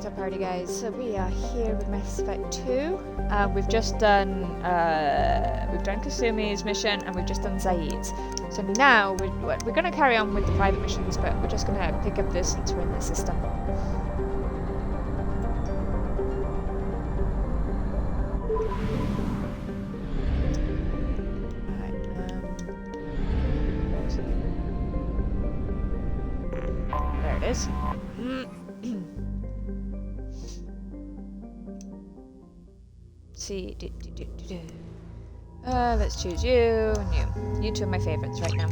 our party, guys. So we are here with Mass Effect 2. We've just done Kasumi's mission, and we've just done Zaid's. So now we're going to carry on with the private missions, but we're just going to pick up this since we're in the system. There it is. See, let's choose you and you. You two are my favorites right now.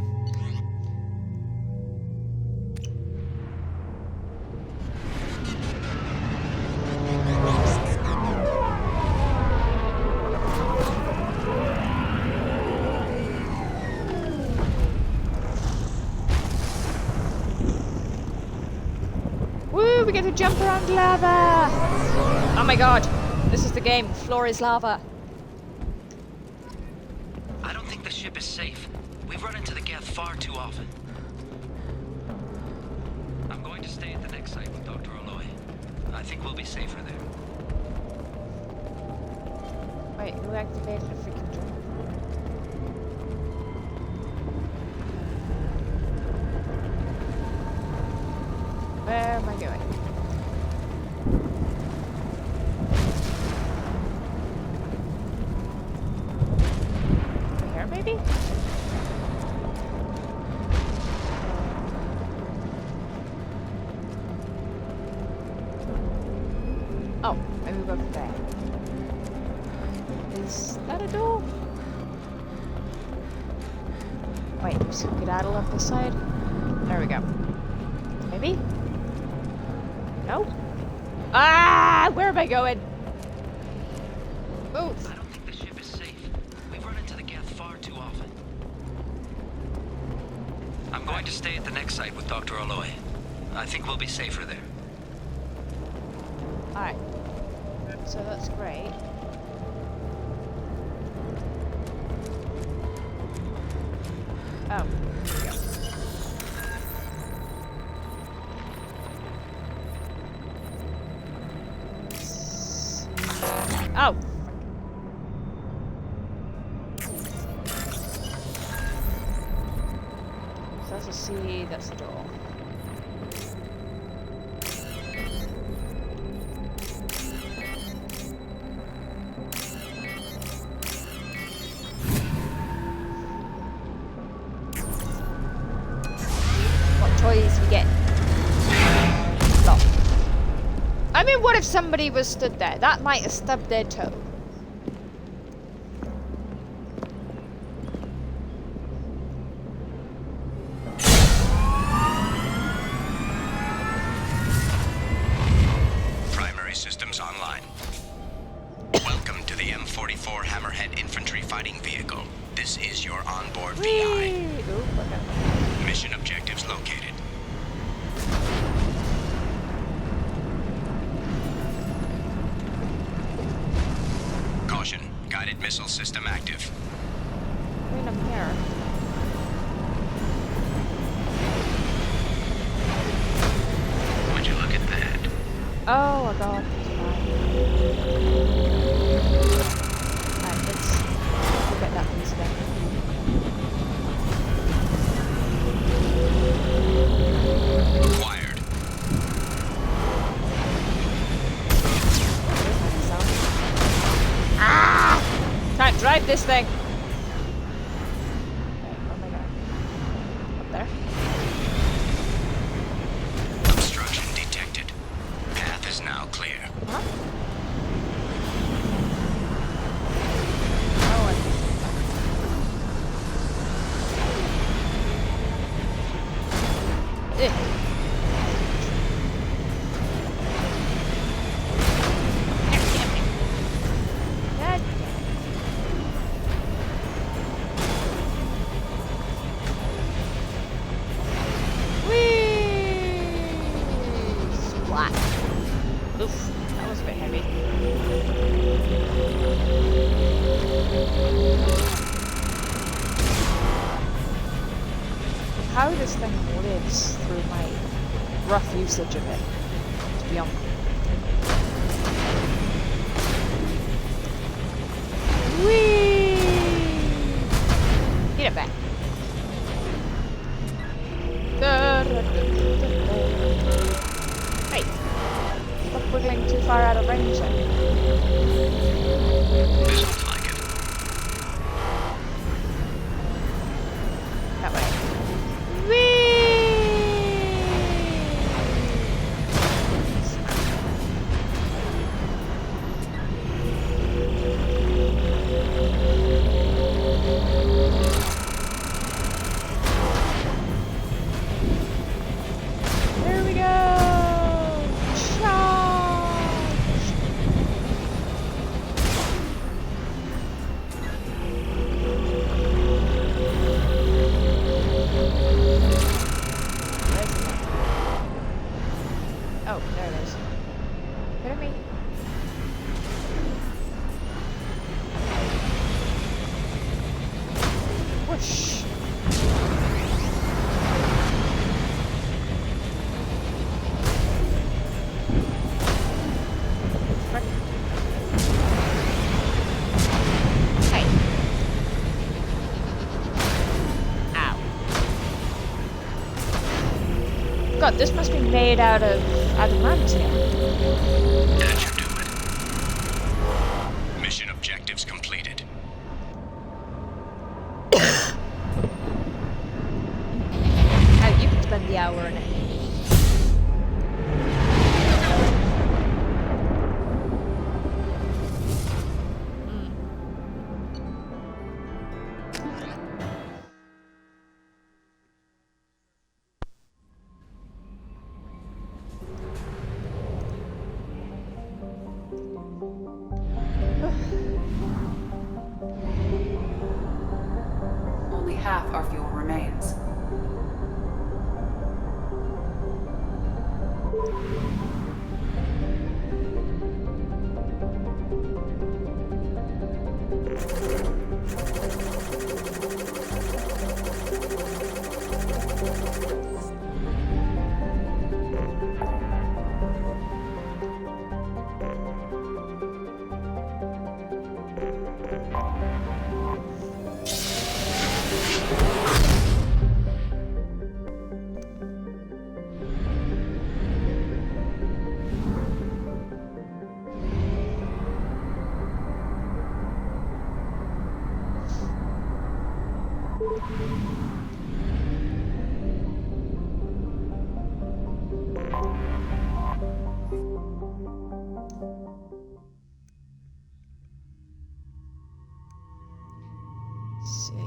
Woo! We get to jump around lava. Oh my god! This is the game. The floor is lava. I don't think the ship is safe. We've run into the Geth far too often. I'm going to stay at the next site with Dr. Aloy. I think we'll be safer there. Wait, who activated a freaking jump? Where am I going? Maybe? Oh, maybe we'll go from there. Is that a door? Wait, we skedaddle up this side? There we go. Maybe? No? Ah! Where am I going? Move! I'm going to stay at the next site with Dr. Aloy. I think we'll be safer there. Alright. So that's great. Oh, here we go. Oh! That's a C, that's the door. What toys we get? Lock. I mean, what if somebody was stood there? That might have stubbed their toe. Systems online. Welcome to the M44 Hammerhead Infantry Fighting Vehicle. This is your onboard VI. Mission objectives located. Caution, guided missile system active. Wait, I'm here. Would you look at that? Oh my god. Alright, let's get that piece again. Wired. Ah! Can't drive this thing! Okay, where am I going? Up there? Obstruction detected. Path is now clear. Huh? Oh, I see. God. Whee! Splat. Oof, that was a bit heavy. How this thing lives through my rough usage of it is beyond me. wiggling too far out of range then? This looks like it. That way. Whee! There we go! Charge! Where's the one? Oh, there it is. Hit me. Whoosh! Frick. Hey. Ow. God, this must be made out of adamantium. That should do it. Mission objectives completed. Now you can spend the hour in it. Only half our fuel remains. Let's see.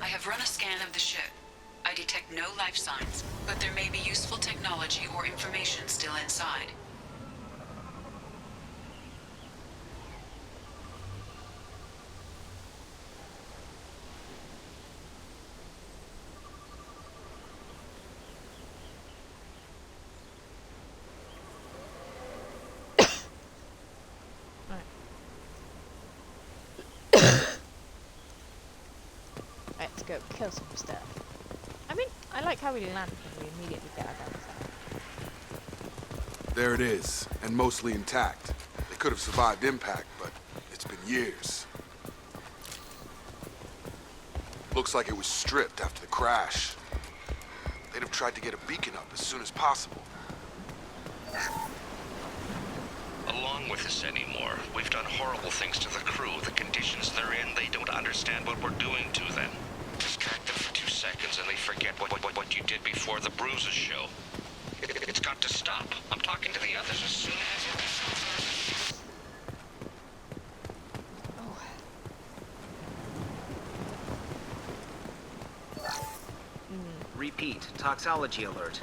I have run a scan of the ship. I detect no life signs, but there may be useful technology or information still inside. Let's go kill some stuff. I mean, I like how we land when we immediately get out of there. There it is, and mostly intact. They could have survived impact, but it's been years. Looks like it was stripped after the crash. They'd have tried to get a beacon up as soon as possible. Along with this anymore. We've done horrible things to the crew. The conditions they're in, they don't understand what we're doing to them. Distract them for 2 seconds and they forget what you did before the bruises show. It's got to stop. I'm talking to the others as soon as... Repeat, toxology alert.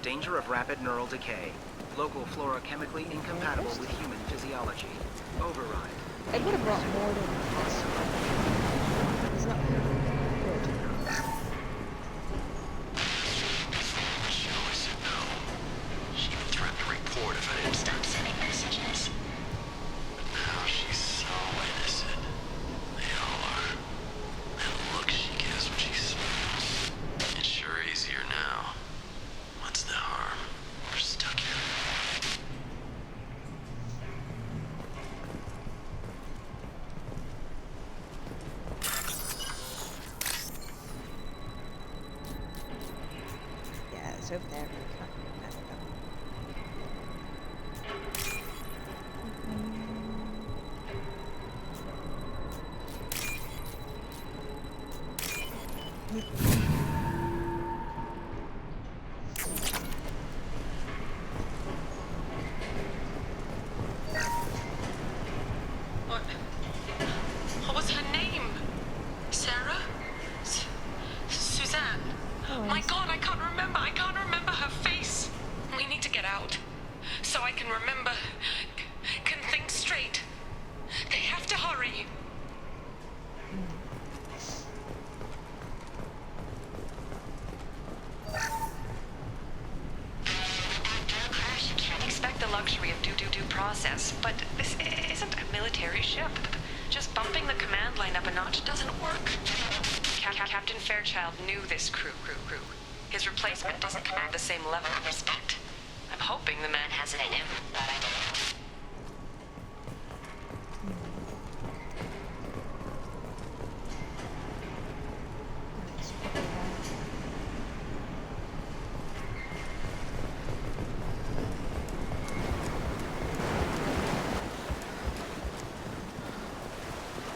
Danger of rapid neural decay. Local flora chemically incompatible with human physiology. Override. I would have brought more than possible. It's not good. She always said no. She even threatened to report if I didn't stop sending messages. But now she's so innocent. They all are. That look she gives when she smiles. It's sure easier now. What's the harm? We're stuck here. Yeah, it's over there. What was her name? Sarah? Suzanne? My God, I can't remember. I can't remember her face. We need to get out. So I can remember. Can think straight. They have to hurry. Crash, you can't expect the luxury of due process, but this isn't a military ship. Just bumping the command line up a notch doesn't work. Captain Fairchild knew this crew. His replacement doesn't command the same level of respect. I'm hoping the man has it in him, but I don't.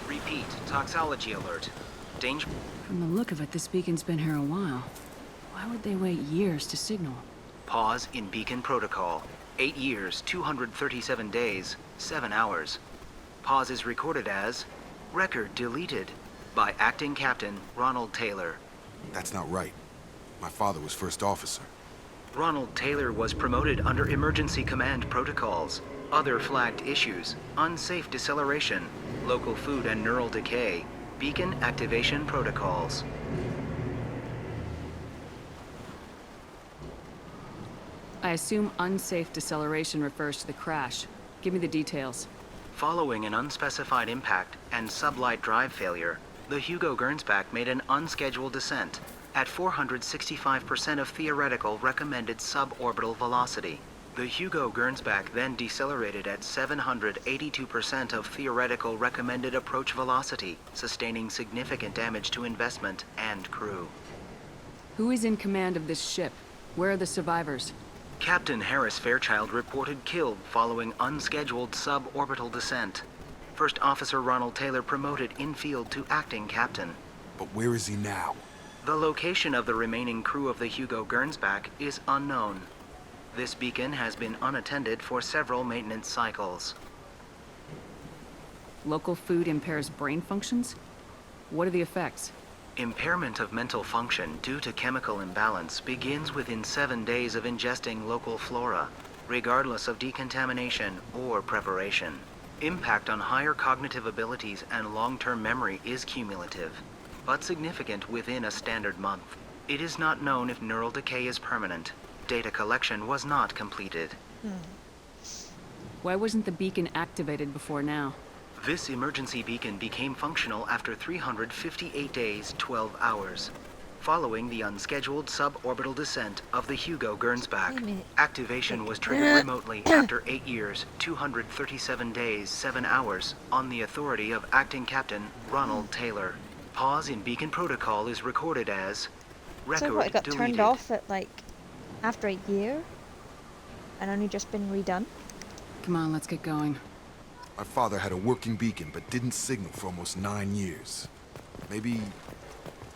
Repeat, toxology alert. Danger. From the look of it, this beacon's been here a while. Why would they wait years to signal? Pause in beacon protocol. 8 years, 237 days, 7 hours. Pause is recorded as record deleted by Acting Captain Ronald Taylor. That's not right. My father was first officer. Ronald Taylor was promoted under emergency command protocols. Other flagged issues: unsafe deceleration, local food and neural decay, beacon activation protocols. I assume unsafe deceleration refers to the crash. Give me the details. Following an unspecified impact and sublight drive failure, the Hugo Gernsback made an unscheduled descent at 465% of theoretical recommended suborbital velocity. The Hugo Gernsback then decelerated at 782% of theoretical recommended approach velocity, sustaining significant damage to investment and crew. Who is in command of this ship? Where are the survivors? Captain Harris Fairchild reported killed following unscheduled suborbital descent. First Officer Ronald Taylor promoted in-field to acting captain. But where is he now? The location of the remaining crew of the Hugo Gernsback is unknown. This beacon has been unattended for several maintenance cycles. Local food impairs brain functions? What are the effects? Impairment of mental function due to chemical imbalance begins within 7 days of ingesting local flora, regardless of decontamination or preparation. Impact on higher cognitive abilities and long-term memory is cumulative, but significant within a standard month. It is not known if neural decay is permanent. Data collection was not completed. Why wasn't the beacon activated before now? This emergency beacon became functional after 358 days, 12 hours, following the unscheduled suborbital descent of the Hugo Gernsback. Wait a minute. Activation was triggered remotely after 8 years, 237 days, 7 hours, on the authority of Acting Captain Ronald Taylor. Pause in beacon protocol is recorded as record So what, it got deleted. turned off at like after a year and only just been redone? Come on, let's get going. My father had a working beacon, but didn't signal for almost 9 years. Maybe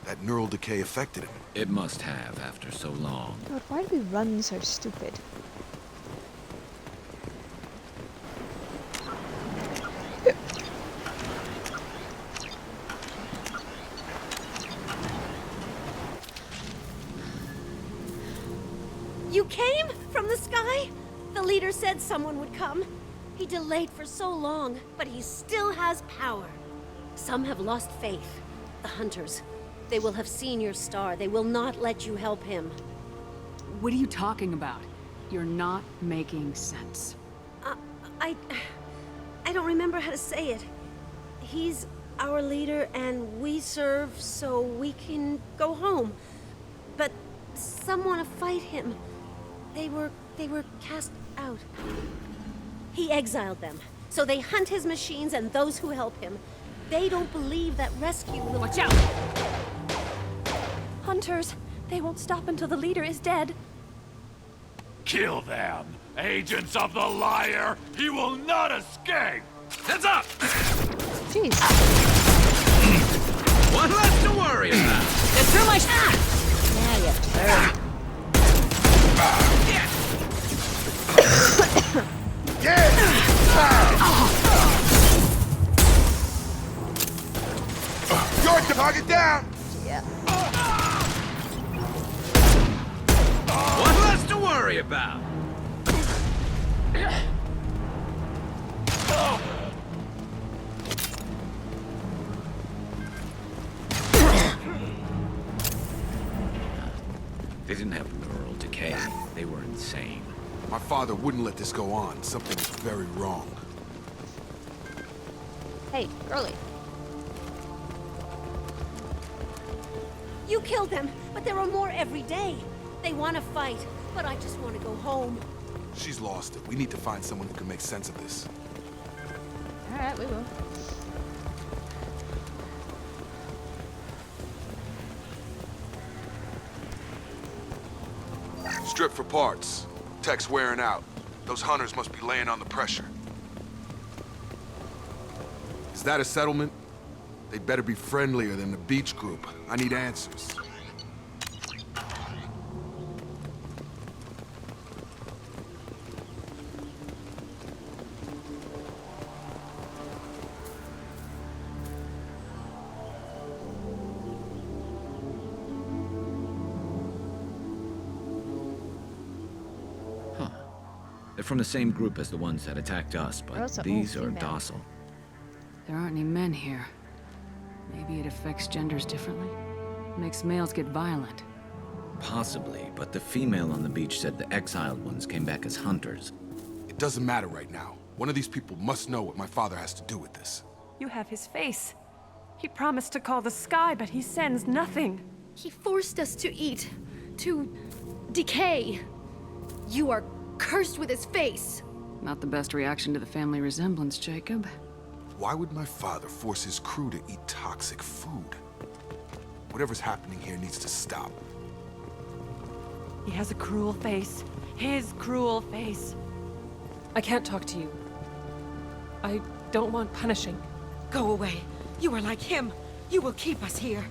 that neural decay affected him. It must have after so long. God, why do we run so stupid? said someone would come. He delayed for so long, but he still has power. Some have lost faith. The hunters. They will have seen your star. They will not let you help him. What are you talking about? You're not making sense. I don't remember how to say it. He's our leader and we serve so we can go home. But some want to fight him. They were cast out. He exiled them. So they hunt his machines and those who help him. They don't believe that rescue will— Watch out! Hunters, they won't stop until the leader is dead. Kill them! Agents of the liar! He will not escape! Heads up! Jeez. One less to worry about. Get through my Yeah, you turd. Your target down! Yeah. One less to worry about. They didn't have neural decay. They were insane. My father wouldn't let this go on. Something is very wrong. Hey, girly. You killed them, but there are more every day. They want to fight, but I just want to go home. She's lost it. We need to find someone who can make sense of this. Alright, we will. Strip for parts. Tech's wearing out. Those hunters must be laying on the pressure. Is that a settlement? They'd better be friendlier than the beach group. I need answers. They're from the same group as the ones that attacked us, They're but also all these are female. docile. There aren't any men here. Maybe it affects genders differently. Makes males get violent. Possibly, but the female on the beach said the exiled ones came back as hunters. It doesn't matter right now. One of these people must know what my father has to do with this. You have his face. He promised to call the sky, but he sends nothing. He forced us to eat, to decay. You are cursed with his face. Not the best reaction to the family resemblance, Jacob. Why would my father force his crew to eat toxic food? Whatever's happening here needs to stop. He has a cruel face. His cruel face. I can't talk to you. I don't want punishing. Go away. You are like him. You will keep us here.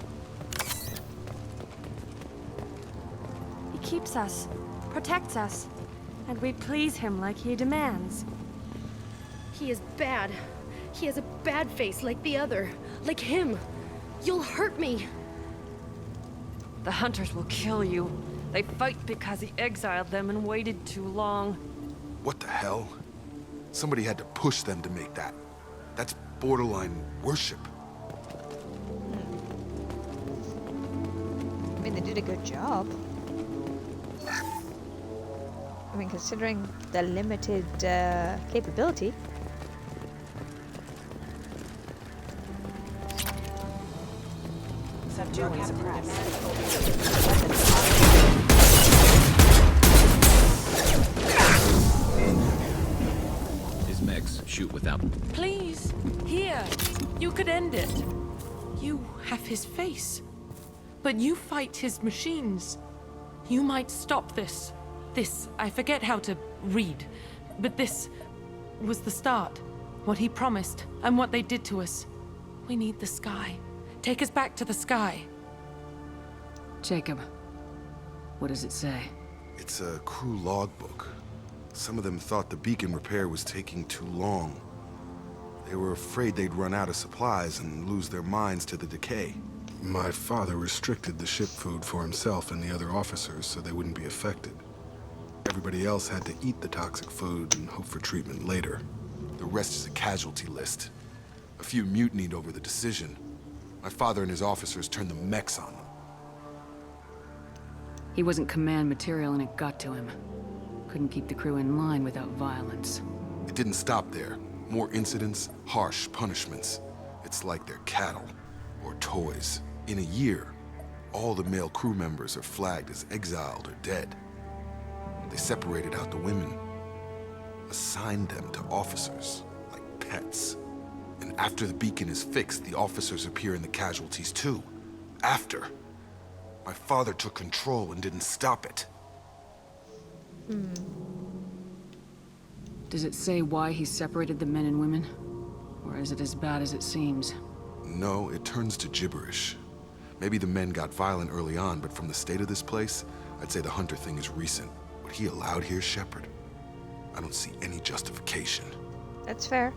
He keeps us, protects us, and we please him like he demands. He is bad. He has a bad face like the other. Like him. You'll hurt me. The hunters will kill you. They fight because he exiled them and waited too long. What the hell? Somebody had to push them to make that. That's borderline worship. I mean, they did a good job. I mean, considering the limited capability. Subduing suppressed. His mechs shoot without... Please, here. You could end it. You have his face. But you fight his machines. You might stop this. This, I forget how to read. But this was the start. What he promised, and what they did to us. We need the sky. Take us back to the sky. Jacob, what does it say? It's a crew logbook. Some of them thought the beacon repair was taking too long. They were afraid they'd run out of supplies and lose their minds to the decay. My father restricted the ship food for himself and the other officers so they wouldn't be affected. Everybody else had to eat the toxic food and hope for treatment later. The rest is a casualty list. A few mutinied over the decision. My father and his officers turned the mechs on them. He wasn't command material and it got to him. Couldn't keep the crew in line without violence. It didn't stop there. More incidents, harsh punishments. It's like they're cattle or toys. In a year, all the male crew members are flagged as exiled or dead. They separated out the women, assigned them to officers, like pets. And after the beacon is fixed, the officers appear in the casualties too. After. My father took control and didn't stop it. Does it say why he separated the men and women? Or is it as bad as it seems? No, it turns to gibberish. Maybe the men got violent early on, but from the state of this place, I'd say the Hunter thing is recent. What he allowed here, Shepard, I don't see any justification. That's fair.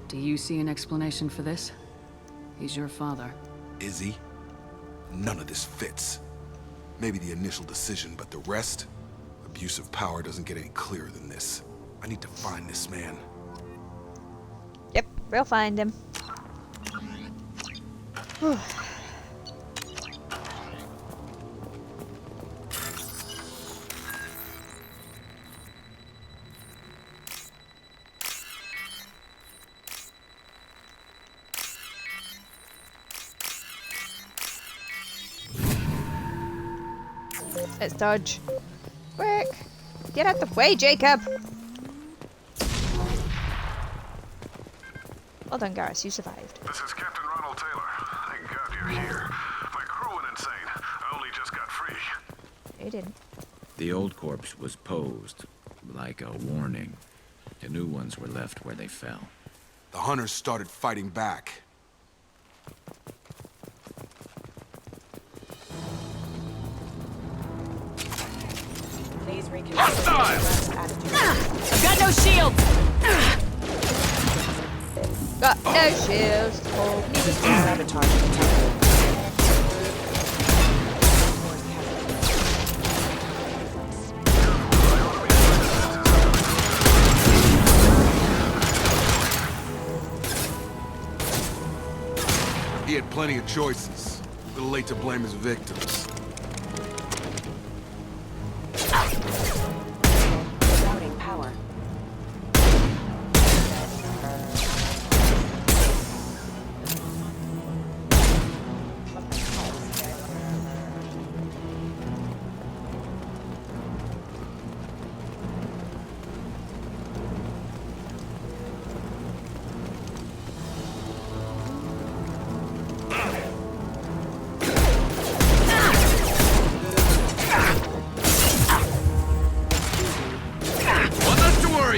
Do you see an explanation for this? He's your father. Is he? None of this fits. Maybe the initial decision, but the rest? Abuse of power doesn't get any clearer than this. I need to find this man. Yep, we'll find him. Whew. Let's dodge. Quick! Get out the way, Jacob! Well done, Garrus. You survived. This is Captain Ronald Taylor. Thank God you're here. My crew went insane. I only just got free. You didn't. The old corpse was posed, like a warning. The new ones were left where they fell. The Hunters started fighting back. I've got no shield! Got no shields. Sabotage detected. He had plenty of choices. A little late to blame his victims. Routing power.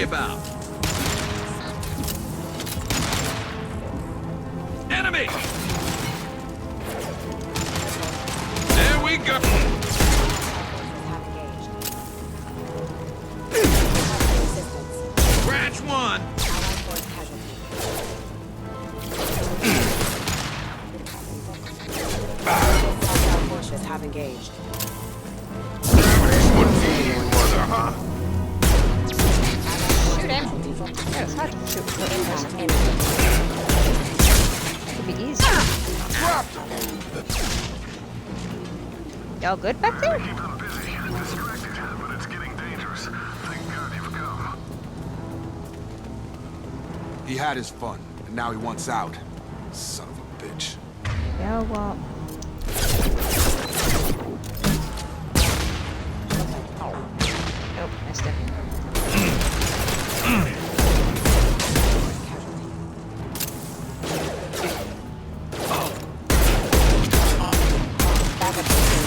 About enemy. There we go. Branch one. Forces have engaged. Shoot him. Yeah, it's hard to shoot. Could be easy. Y'all good back there? Keep them busy, distracted, but it's getting dangerous. Thank God you've come. He had his fun, and now he wants out. Son of a bitch. Yeah, well. Nope, missed him.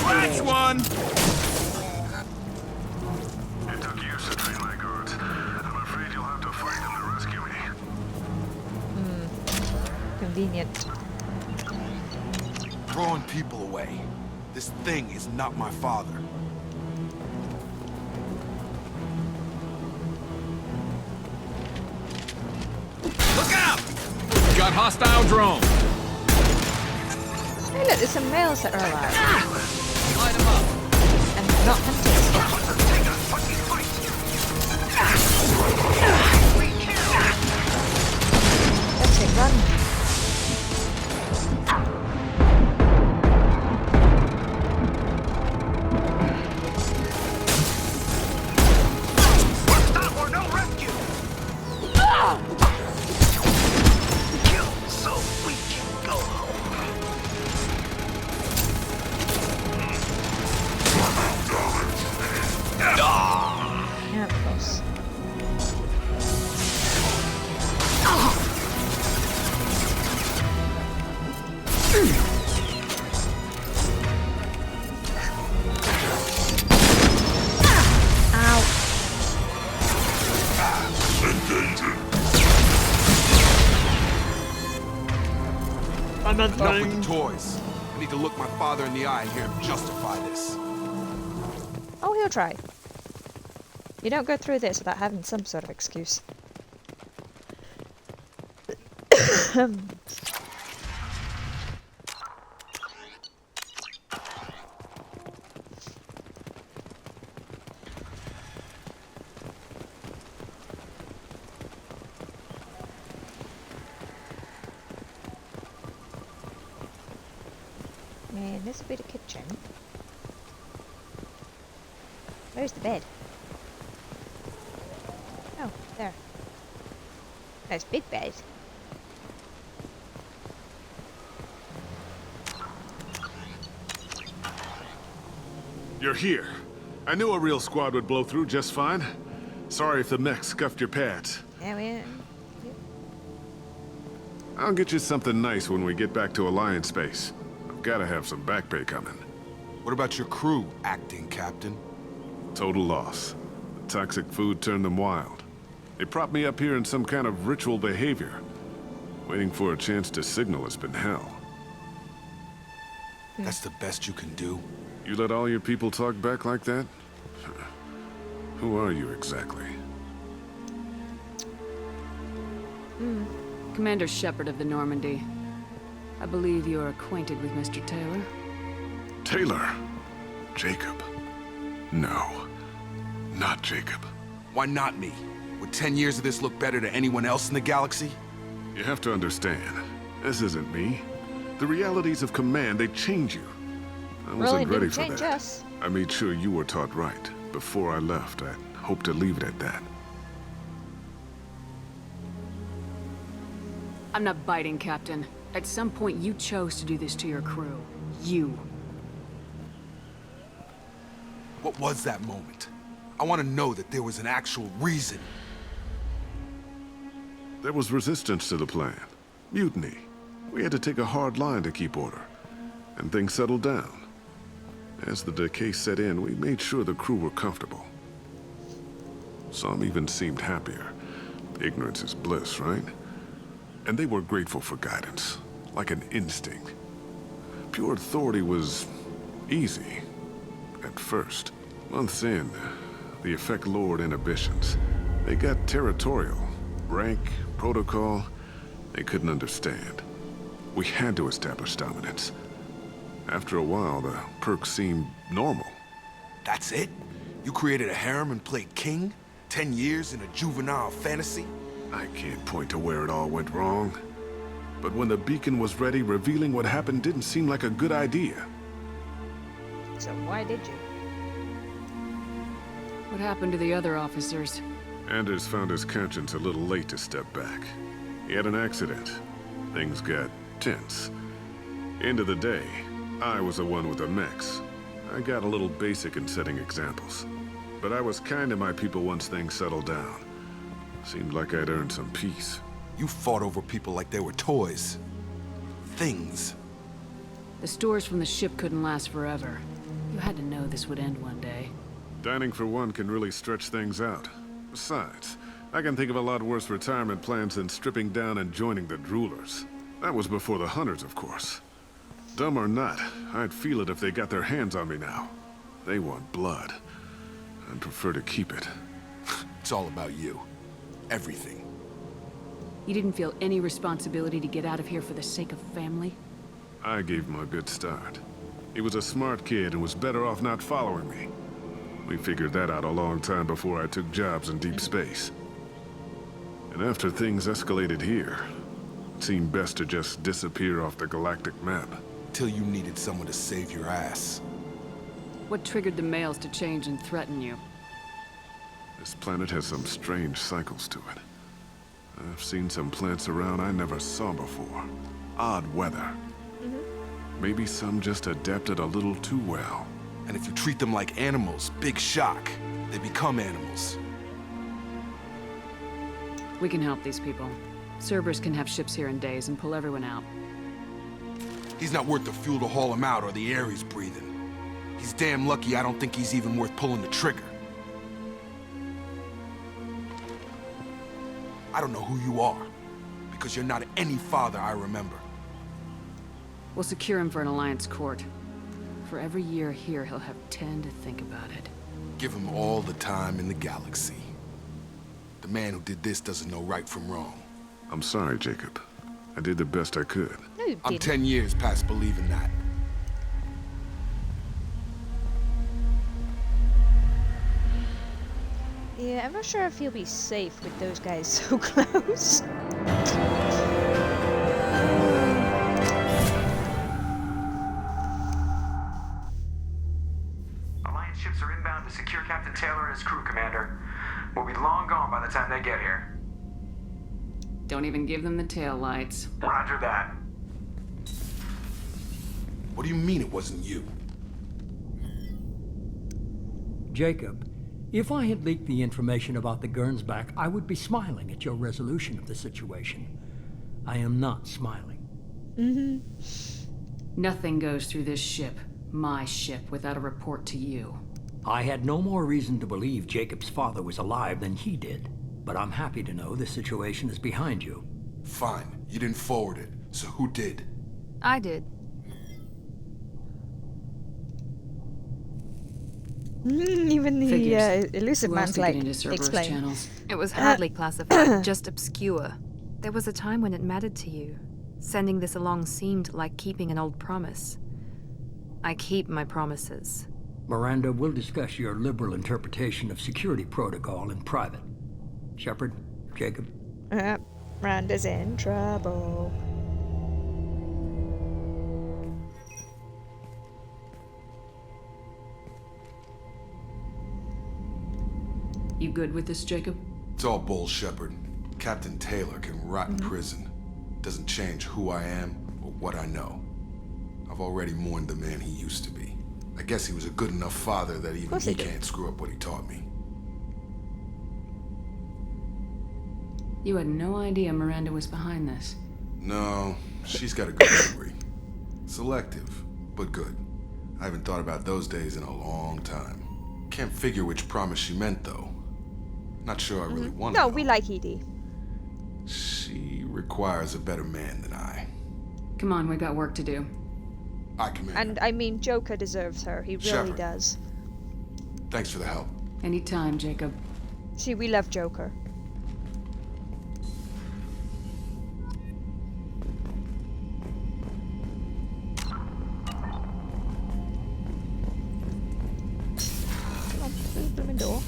Branch one. It took years to train my guards. I'm afraid you'll have to fight them to rescue me. Convenient. Throwing people away. This thing is not my father. Look out! Got hostile drone. Hey, look, there's some males that are alive. Light 'em up. And not hunters. That's it, run. Yeah, close. Enough with the toys. I need to look my father in the eye and hear him justify this. Oh, he'll try. You don't go through this without having some sort of excuse. And this will be the kitchen. Where's the bed? Oh, there. Nice big bed. You're here. I knew a real squad would blow through just fine. Sorry if the mech scuffed your pads. Yeah, we... I'll get you something nice when we get back to Alliance space. I've gotta have some back pay coming. What about your crew, acting captain? Total loss. The toxic food turned them wild. They propped me up here in some kind of ritual behavior. Waiting for a chance to signal has been hell. That's the best you can do? You let all your people talk back like that? Who are you exactly? Commander Shepard of the Normandy. I believe you are acquainted with Mr. Taylor. Taylor? Jacob? No. Not Jacob. Why not me? Would 10 years of this look better to anyone else in the galaxy? You have to understand, this isn't me. The realities of command, they change you. I wasn't ready for that. Us. I made sure you were taught right. Before I left, I hoped to leave it at that. I'm not biting, Captain. At some point, you chose to do this to your crew. You. What was that moment? I want to know that there was an actual reason. There was resistance to the plan. Mutiny. We had to take a hard line to keep order. And things settled down. As the decay set in, we made sure the crew were comfortable. Some even seemed happier. Ignorance is bliss, right? And they were grateful for guidance, like an instinct. Pure authority was easy, at first. Months in, the effect lowered inhibitions. They got territorial. Rank, protocol, they couldn't understand. We had to establish dominance. After a while, the perks seemed normal. That's it? You created a harem and played king? 10 years in a juvenile fantasy? I can't point to where it all went wrong. But when the beacon was ready, revealing what happened didn't seem like a good idea. So why did you? What happened to the other officers? Anders found his conscience a little late to step back. He had an accident. Things got tense. End of the day, I was the one with the mechs. I got a little basic in setting examples. But I was kind to my people once things settled down. Seemed like I'd earned some peace. You fought over people like they were toys. Things. The stores from the ship couldn't last forever. You had to know this would end one day. Dining for one can really stretch things out. Besides, I can think of a lot worse retirement plans than stripping down and joining the Droolers. That was before the Hunters, of course. Dumb or not, I'd feel it if they got their hands on me now. They want blood. I'd prefer to keep it. It's all about you. Everything. You didn't feel any responsibility to get out of here for the sake of family? I gave him a good start. He was a smart kid and was better off not following me. We figured that out a long time before I took jobs in deep space. And after things escalated here, it seemed best to just disappear off the galactic map. Till you needed someone to save your ass. What triggered the males to change and threaten you? This planet has some strange cycles to it. I've seen some plants around I never saw before. Odd weather. Maybe some just adapted a little too well. And if you treat them like animals, big shock. They become animals. We can help these people. Cerberus can have ships here in days and pull everyone out. He's not worth the fuel to haul him out or the air he's breathing. He's damn lucky I don't think he's even worth pulling the trigger. I don't know who you are, because you're not any father I remember. We'll secure him for an Alliance court. For every year here, he'll have 10 to think about it. Give him all the time in the galaxy. The man who did this doesn't know right from wrong. I'm sorry, Jacob. I did the best I could. No, you I'm didn't. 10 years past believing that. Yeah, I'm not sure if he'll be safe with those guys so close. Alliance ships are inbound to secure Captain Taylor and his crew, Commander. We'll be long gone by the time they get here. Don't even give them the tail lights. Roger that. What do you mean it wasn't you? Jacob, if I had leaked the information about the Gernsback, I would be smiling at your resolution of the situation. I am not smiling. Nothing goes through this ship, my ship, without a report to you. I had no more reason to believe Jacob's father was alive than he did, but I'm happy to know the situation is behind you. Fine, you didn't forward it, so who did? I did. Even the elusive man's like, explain. Channels? It was hardly classified, just obscure. There was a time when it mattered to you. Sending this along seemed like keeping an old promise. I keep my promises. Miranda, we'll discuss your liberal interpretation of security protocol in private. Shepard, Jacob. Miranda's in trouble. You good with this, Jacob? It's all bull, Shepard. Captain Taylor can rot in prison. Doesn't change who I am or what I know. I've already mourned the man he used to be. I guess he was a good enough father that even he can't screw up what he taught me. You had no idea Miranda was behind this. No, she's got a good memory. Selective, but good. I haven't thought about those days in a long time. Can't figure which promise she meant, though. Not sure I really want to No, know. we like Edie. She requires a better man than I. Come on, we got work to do. I Commander. And I mean, Joker deserves her. He really Shepard. does. Thanks for the help. Anytime, Jacob. See, we love Joker. Come on, through the blooming door.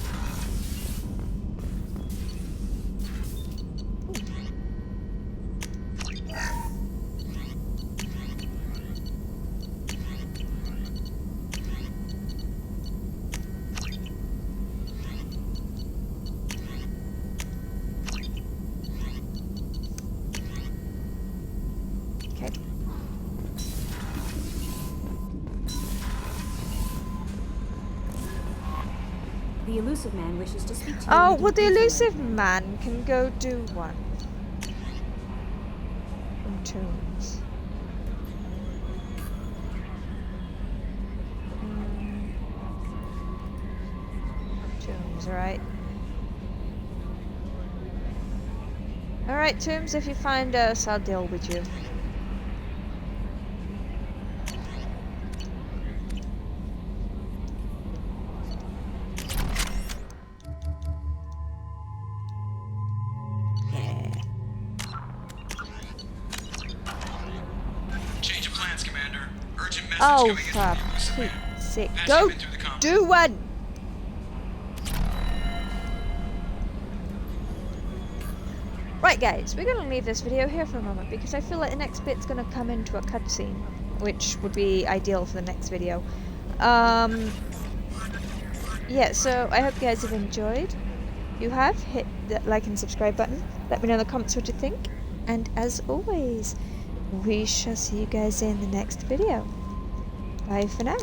The elusive man wishes to speak to you. Oh, well, the elusive man can go do one. From Tombs. Tombs, right. Alright, Tombs, if you find us, I'll deal with you. Change of plans, Commander. Urgent message Oh, coming in for from the elusive man. Pete's sake. Patch Go him in through the comm. do one! Right guys, we're going to leave this video here for a moment because I feel like the next bit's going to come into a cutscene, which would be ideal for the next video. Yeah, so I hope you guys have enjoyed. If you have, hit that like and subscribe button. Let me know in the comments what you think. And as always, we shall see you guys in the next video. Bye for now.